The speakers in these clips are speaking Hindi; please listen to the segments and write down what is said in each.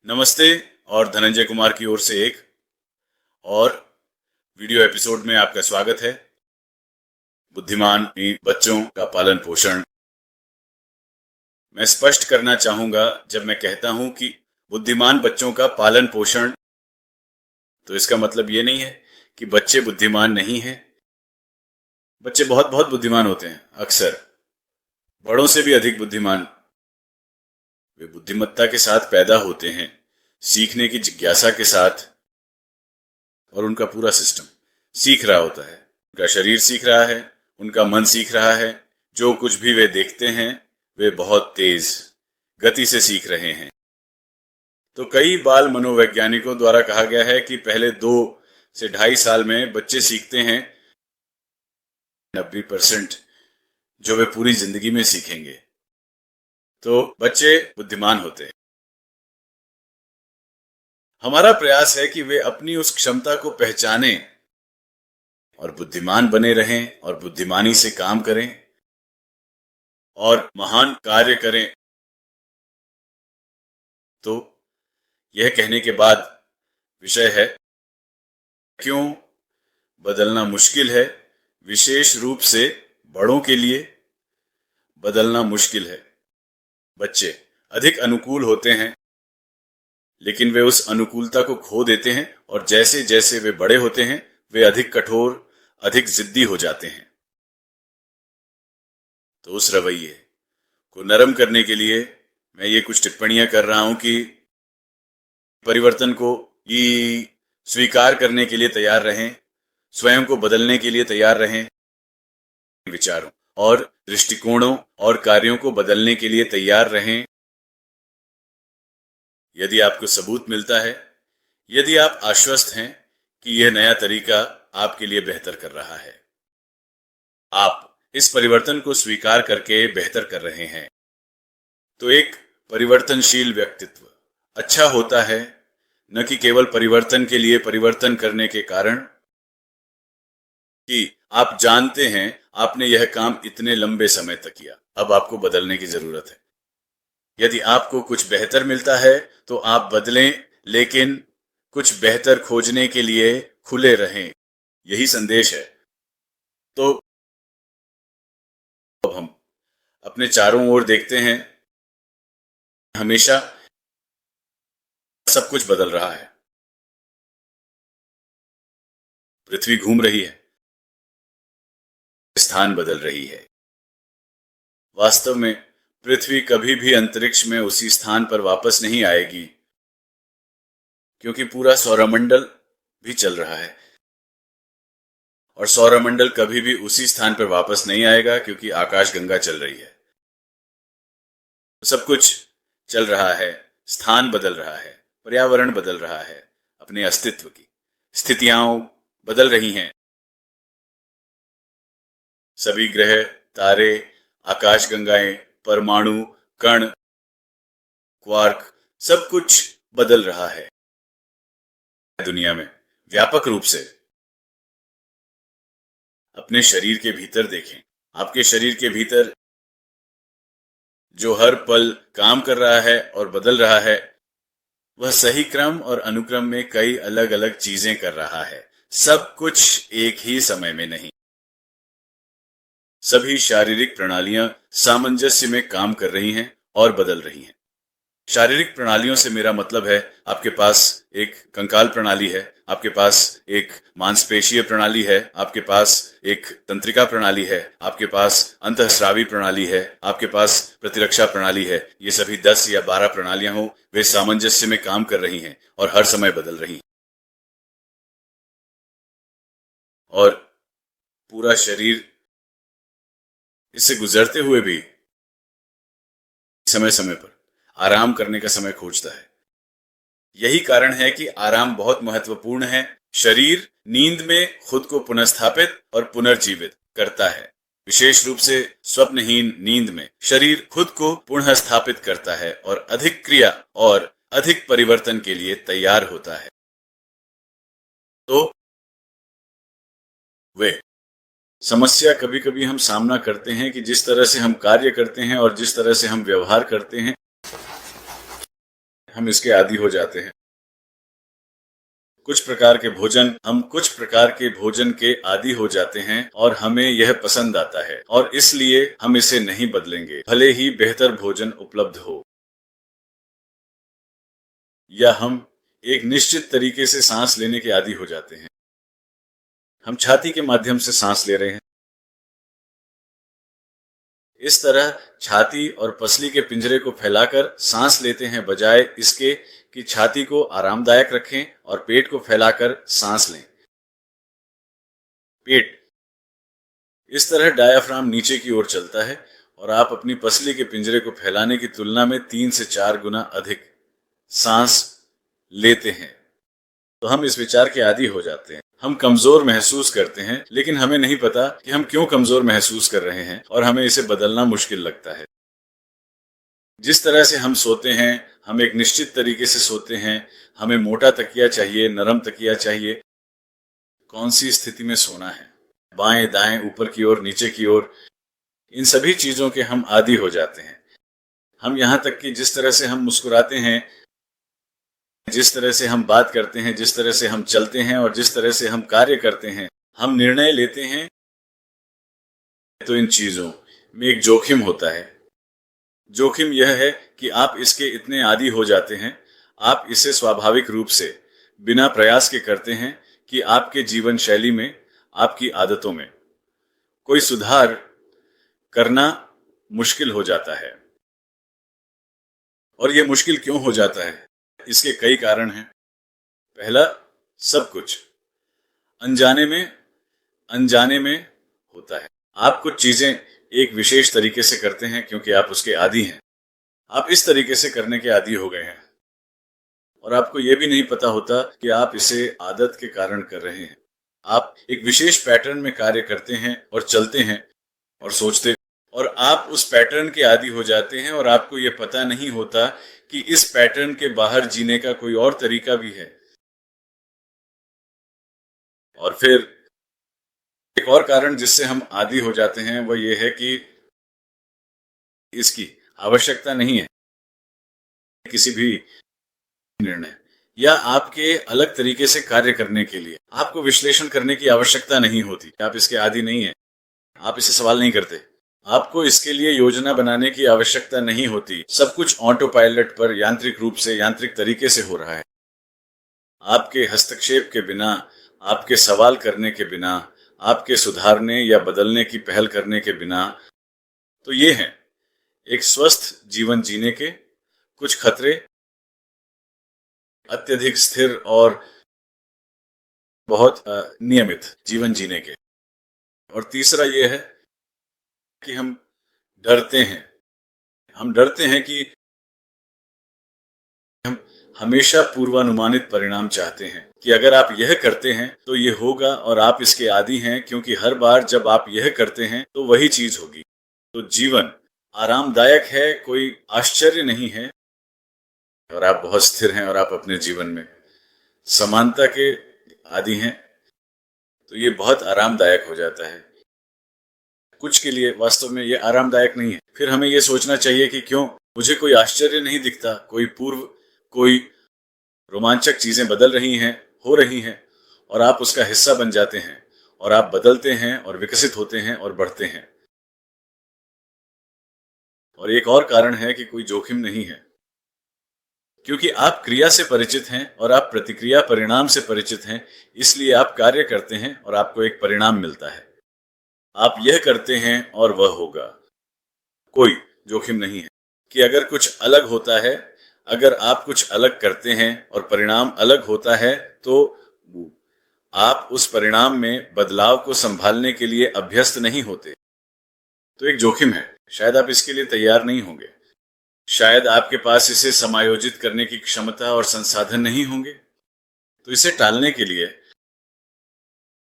नमस्ते और धनंजय कुमार की ओर से एक और वीडियो एपिसोड में आपका स्वागत है। बुद्धिमान बच्चों का पालन पोषण। मैं स्पष्ट करना चाहूंगा, जब मैं कहता हूं कि बुद्धिमान बच्चों का पालन पोषण, तो इसका मतलब ये नहीं है कि बच्चे बुद्धिमान नहीं हैं। बच्चे बहुत बहुत बुद्धिमान होते हैं, अक्सर बड़ों से भी अधिक बुद्धिमान। वे बुद्धिमत्ता के साथ पैदा होते हैं, सीखने की जिज्ञासा के साथ, और उनका पूरा सिस्टम सीख रहा होता है। उनका शरीर सीख रहा है, उनका मन सीख रहा है। जो कुछ भी वे देखते हैं वे बहुत तेज गति से सीख रहे हैं। तो कई बाल मनोवैज्ञानिकों द्वारा कहा गया है कि पहले 2 से 2.5 साल में बच्चे सीखते हैं 90% जो वे पूरी जिंदगी में सीखेंगे। तो बच्चे बुद्धिमान होते हैं। हमारा प्रयास है कि वे अपनी उस क्षमता को पहचानें और बुद्धिमान बने रहें और बुद्धिमानी से काम करें और महान कार्य करें। तो यह कहने के बाद विषय है, क्यों बदलना मुश्किल है। विशेष रूप से बड़ों के लिए बदलना मुश्किल है। बच्चे अधिक अनुकूल होते हैं, लेकिन वे उस अनुकूलता को खो देते हैं और जैसे जैसे वे बड़े होते हैं वे अधिक कठोर, अधिक जिद्दी हो जाते हैं। तो उस रवैये को नरम करने के लिए मैं ये कुछ टिप्पणियां कर रहा हूं कि परिवर्तन को स्वीकार करने के लिए तैयार रहें, स्वयं को बदलने के लिए तैयार रहें, विचारों और दृष्टिकोणों और कार्यों को बदलने के लिए तैयार रहें। यदि आपको सबूत मिलता है, यदि आप आश्वस्त हैं कि यह नया तरीका आपके लिए बेहतर कर रहा है, आप इस परिवर्तन को स्वीकार करके बेहतर कर रहे हैं, तो एक परिवर्तनशील व्यक्तित्व अच्छा होता है, न कि केवल परिवर्तन के लिए परिवर्तन करने के कारण कि आप जानते हैं आपने यह काम इतने लंबे समय तक किया, अब आपको बदलने की जरूरत है। यदि आपको कुछ बेहतर मिलता है तो आप बदलें, लेकिन कुछ बेहतर खोजने के लिए खुले रहें। यही संदेश है। तो अब हम अपने चारों ओर देखते हैं, हमेशा सब कुछ बदल रहा है। पृथ्वी घूम रही है, स्थान बदल रही है। वास्तव में पृथ्वी कभी भी अंतरिक्ष में उसी स्थान पर वापस नहीं आएगी, क्योंकि पूरा सौरमंडल भी चल रहा है, और सौरमंडल कभी भी उसी स्थान पर वापस नहीं आएगा, क्योंकि आकाशगंगा चल रही है। सब कुछ चल रहा है, स्थान बदल रहा है, पर्यावरण बदल रहा है, अपने अस्तित्व की स्थितियां बदल रही हैं। सभी ग्रह, तारे, आकाशगंगाएं, परमाणु, कण, क्वार्क, सब कुछ बदल रहा है दुनिया में व्यापक रूप से। अपने शरीर के भीतर देखें, आपके शरीर के भीतर जो हर पल काम कर रहा है और बदल रहा है, वह सही क्रम और अनुक्रम में कई अलग अलग चीजें कर रहा है, सब कुछ एक ही समय में नहीं। सभी शारीरिक प्रणालियां सामंजस्य में काम कर रही हैं और बदल रही हैं। शारीरिक प्रणालियों से मेरा मतलब है, आपके पास एक कंकाल प्रणाली है, आपके पास एक मांसपेशीय प्रणाली है, आपके पास एक तंत्रिका प्रणाली है, आपके पास अंतःस्रावी प्रणाली है, आपके पास प्रतिरक्षा प्रणाली है। ये सभी 10 या 12 प्रणालियां हो, वे सामंजस्य में काम कर रही हैं और हर समय बदल रही हैं। और पूरा शरीर इससे गुजरते हुए भी समय समय पर आराम करने का समय खोजता है। यही कारण है कि आराम बहुत महत्वपूर्ण है। शरीर नींद में खुद को पुनर्स्थापित और पुनर्जीवित करता है। विशेष रूप से स्वप्नहीन नींद में शरीर खुद को पुनः स्थापित करता है और अधिक क्रिया और अधिक परिवर्तन के लिए तैयार होता है। तो वे समस्या कभी कभी हम सामना करते हैं कि जिस तरह से हम कार्य करते हैं और जिस तरह से हम व्यवहार करते हैं, हम इसके आदी हो जाते हैं। कुछ प्रकार के भोजन के आदी हो जाते हैं और हमें यह पसंद आता है और इसलिए हम इसे नहीं बदलेंगे, भले ही बेहतर भोजन उपलब्ध हो। या हम एक निश्चित तरीके से सांस लेने के आदी हो जाते हैं। हम छाती के माध्यम से सांस ले रहे हैं। इस तरह छाती और पसली के पिंजरे को फैलाकर सांस लेते हैं, बजाय इसके कि छाती को आरामदायक रखें और पेट को फैलाकर सांस लें। पेट इस तरह डायाफ्राम नीचे की ओर चलता है और आप अपनी पसली के पिंजरे को फैलाने की तुलना में 3 से 4 गुना अधिक सांस लेते हैं। तो हम इस विचार के आदी हो जाते हैं। हम कमजोर महसूस करते हैं, लेकिन हमें नहीं पता कि हम क्यों कमजोर महसूस कर रहे हैं और हमें इसे बदलना मुश्किल लगता है। जिस तरह से हम सोते हैं, हम एक निश्चित तरीके से सोते हैं। हमें मोटा तकिया चाहिए, नरम तकिया चाहिए। कौन सी स्थिति में सोना है, बाएं दाएं, ऊपर की ओर, नीचे की ओर, इन सभी चीजों के हम आदी हो जाते हैं। हम यहाँ तक कि जिस तरह से हम मुस्कुराते हैं, जिस तरह से हम बात करते हैं, जिस तरह से हम चलते हैं और जिस तरह से हम कार्य करते हैं, हम निर्णय लेते हैं, तो इन चीजों में एक जोखिम होता है। जोखिम यह है कि आप इसके इतने आदी हो जाते हैं, आप इसे स्वाभाविक रूप से बिना प्रयास के करते हैं कि आपके जीवन शैली में, आपकी आदतों में कोई सुधार करना मुश्किल हो जाता है। और यह मुश्किल क्यों हो जाता है? इसके कई कारण हैं। पहला, सब कुछ अनजाने में होता है। आप कुछ चीजें एक विशेष तरीके से करते हैं क्योंकि आप उसके आदी हैं। आप इस तरीके से करने के आदी हो गए हैं और आपको यह भी नहीं पता होता कि आप इसे आदत के कारण कर रहे हैं। आप एक विशेष पैटर्न में कार्य करते हैं और चलते हैं और सोचते हैं, और आप उस पैटर्न के आदी हो जाते हैं और आपको यह पता नहीं होता कि इस पैटर्न के बाहर जीने का कोई और तरीका भी है। और फिर एक और कारण जिससे हम आदी हो जाते हैं वह यह है कि इसकी आवश्यकता नहीं है। किसी भी निर्णय या आपके अलग तरीके से कार्य करने के लिए आपको विश्लेषण करने की आवश्यकता नहीं होती। आप इसके आदी नहीं हैं, आप इसे सवाल नहीं करते, आपको इसके लिए योजना बनाने की आवश्यकता नहीं होती। सब कुछ ऑटो पायलट पर यांत्रिक रूप से, यांत्रिक तरीके से हो रहा है। आपके हस्तक्षेप के बिना, आपके सवाल करने के बिना, आपके सुधारने या बदलने की पहल करने के बिना। तो ये हैं एक स्वस्थ जीवन जीने के कुछ खतरे, अत्यधिक स्थिर और बहुत नियमित जीवन जीने के। और तीसरा यह है कि हम डरते हैं कि हम हमेशा पूर्वानुमानित परिणाम चाहते हैं कि अगर आप यह करते हैं तो यह होगा, और आप इसके आदी हैं क्योंकि हर बार जब आप यह करते हैं तो वही चीज होगी। तो जीवन आरामदायक है, कोई आश्चर्य नहीं है, और आप बहुत स्थिर हैं और आप अपने जीवन में समानता के आदी हैं, तो ये बहुत आरामदायक हो जाता है। कुछ के लिए वास्तव में ये आरामदायक नहीं है। फिर हमें ये सोचना चाहिए कि क्यों मुझे कोई आश्चर्य नहीं दिखता, कोई रोमांचक चीजें बदल रही हैं, हो रही हैं, और आप उसका हिस्सा बन जाते हैं और आप बदलते हैं और विकसित होते हैं और बढ़ते हैं। और एक और कारण है कि कोई जोखिम नहीं है, क्योंकि आप क्रिया से परिचित हैं और आप प्रतिक्रिया परिणाम से परिचित हैं, इसलिए आप कार्य करते हैं और आपको एक परिणाम मिलता है। आप यह करते हैं और वह होगा। कोई जोखिम नहीं है कि अगर कुछ अलग होता है, अगर आप कुछ अलग करते हैं और परिणाम अलग होता है, तो आप उस परिणाम में बदलाव को संभालने के लिए अभ्यस्त नहीं होते। तो एक जोखिम है, शायद आप इसके लिए तैयार नहीं होंगे, शायद आपके पास इसे समायोजित करने की क्षमता और संसाधन नहीं होंगे। तो इसे टालने के लिए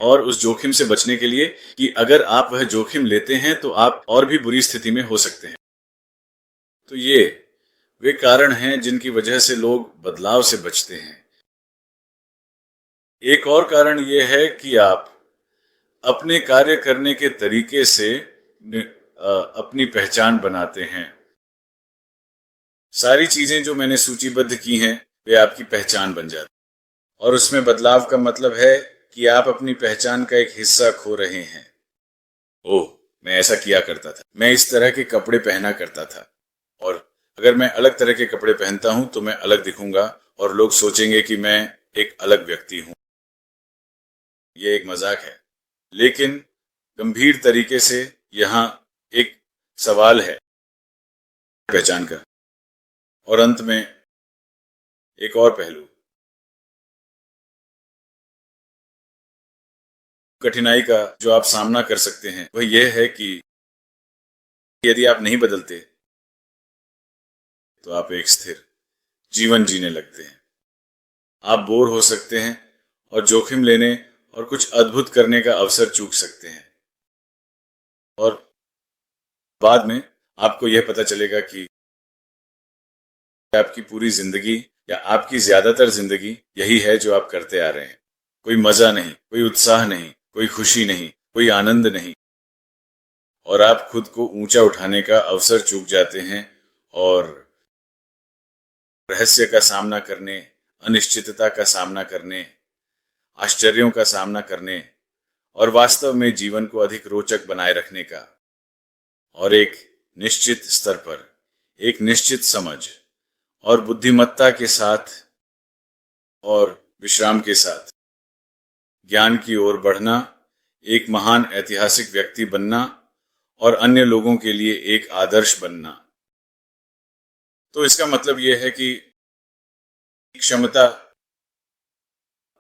और उस जोखिम से बचने के लिए कि अगर आप वह जोखिम लेते हैं तो आप और भी बुरी स्थिति में हो सकते हैं। तो ये वे कारण हैं जिनकी वजह से लोग बदलाव से बचते हैं। एक और कारण यह है कि आप अपने कार्य करने के तरीके से अपनी पहचान बनाते हैं। सारी चीजें जो मैंने सूचीबद्ध की हैं वे आपकी पहचान बन जाती, और उसमें बदलाव का मतलब है कि आप अपनी पहचान का एक हिस्सा खो रहे हैं। ओह, मैं ऐसा किया करता था, मैं इस तरह के कपड़े पहना करता था, और अगर मैं अलग तरह के कपड़े पहनता हूं तो मैं अलग दिखूंगा और लोग सोचेंगे कि मैं एक अलग व्यक्ति हूं। यह एक मजाक है, लेकिन गंभीर तरीके से यहां एक सवाल है पहचान का। और अंत में एक और पहलू, कठिनाई का जो आप सामना कर सकते हैं वह यह है कि यदि आप नहीं बदलते तो आप एक स्थिर जीवन जीने लगते हैं। आप बोर हो सकते हैं और जोखिम लेने और कुछ अद्भुत करने का अवसर चूक सकते हैं, और बाद में आपको यह पता चलेगा कि आपकी पूरी जिंदगी या आपकी ज्यादातर जिंदगी यही है जो आप करते आ रहे हैं। कोई मजा नहीं, कोई उत्साह नहीं, कोई खुशी नहीं, कोई आनंद नहीं, और आप खुद को ऊंचा उठाने का अवसर चूक जाते हैं और रहस्य का सामना करने, अनिश्चितता का सामना करने, आश्चर्यों का सामना करने, और वास्तव में जीवन को अधिक रोचक बनाए रखने का, और एक निश्चित स्तर पर, एक निश्चित समझ और बुद्धिमत्ता के साथ और विश्राम के साथ ज्ञान की ओर बढ़ना, एक महान ऐतिहासिक व्यक्ति बनना और अन्य लोगों के लिए एक आदर्श बनना। तो इसका मतलब यह है कि क्षमता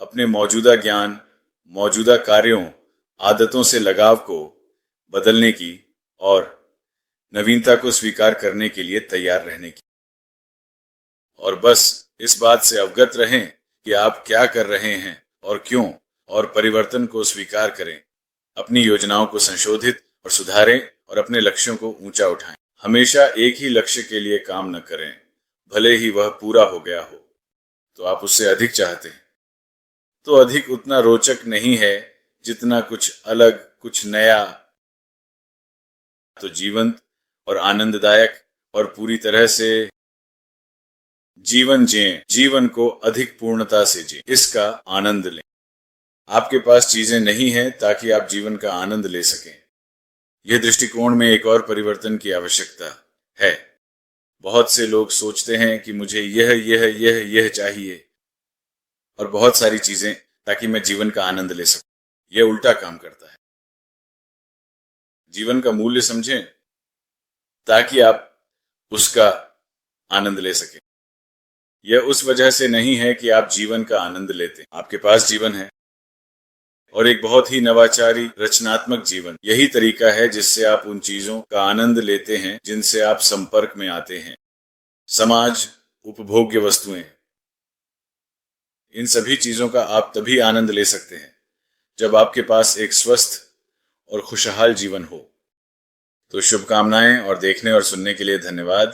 अपने मौजूदा ज्ञान, मौजूदा कार्यों, आदतों से लगाव को बदलने की और नवीनता को स्वीकार करने के लिए तैयार रहने की, और बस इस बात से अवगत रहें कि आप क्या कर रहे हैं और क्यों, और परिवर्तन को स्वीकार करें, अपनी योजनाओं को संशोधित और सुधारें और अपने लक्ष्यों को ऊंचा उठाएं। हमेशा एक ही लक्ष्य के लिए काम न करें, भले ही वह पूरा हो गया हो तो आप उससे अधिक चाहते हैं। तो अधिक उतना रोचक नहीं है जितना कुछ अलग, कुछ नया। तो जीवंत और आनंददायक और पूरी तरह से जीवन जिएं, जीवन को अधिक पूर्णता से जिएं, इसका आनंद लें। आपके पास चीजें नहीं हैं ताकि आप जीवन का आनंद ले सकें। यह दृष्टिकोण में एक और परिवर्तन की आवश्यकता है। बहुत से लोग सोचते हैं कि मुझे यह चाहिए और बहुत सारी चीजें ताकि मैं जीवन का आनंद ले सकूं। यह उल्टा काम करता है। जीवन का मूल्य समझें ताकि आप उसका आनंद ले सकें। यह उस वजह से नहीं है कि आप जीवन का आनंद लेते, आपके पास जीवन है, और एक बहुत ही नवाचारी रचनात्मक जीवन। यही तरीका है जिससे आप उन चीजों का आनंद लेते हैं जिनसे आप संपर्क में आते हैं। समाज, उपभोग्य वस्तुएं, इन सभी चीजों का आप तभी आनंद ले सकते हैं जब आपके पास एक स्वस्थ और खुशहाल जीवन हो। तो शुभकामनाएं, और देखने और सुनने के लिए धन्यवाद।